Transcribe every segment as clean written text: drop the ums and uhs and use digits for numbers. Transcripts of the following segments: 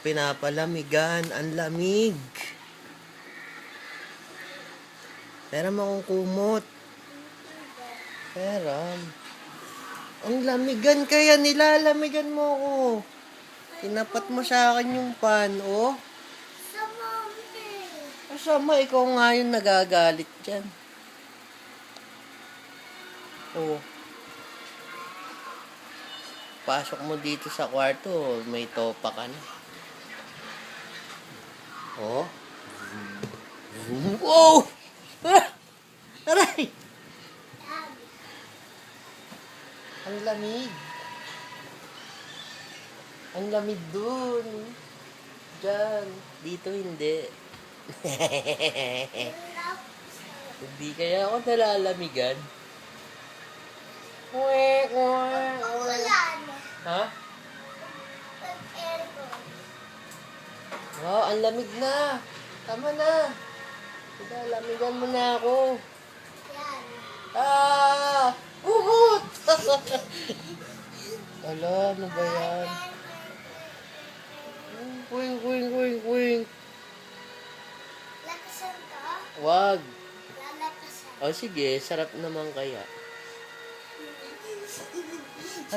pinapalamigan. Ang lamig. Pera mo akong kumot. Pera. Ang lamigan kaya nilalamigan mo ako. Tinapat mo sa akin yung pan, oh. Masama, ikaw nga yung nagagalit dyan. Oh. Pasok mo dito sa kwarto, may topa ka na. Oh. Wow! Ah! Aray! Ang lamig. Ang lamig dun. Diyan. Dito hindi. Hindi kaya ako nalalamigan. Ha? Wow, ang lamig na. Tama na. Lamigan mo na ako. Ah! Uhut! Ala, ano ba yan? Kuing, kuing, kuing, kuing. Lakasan ka? Wag. Lalakasan. O sige, sarap naman kaya.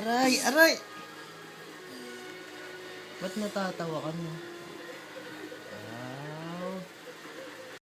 Aray, aray! Ba't natatawa ka mo?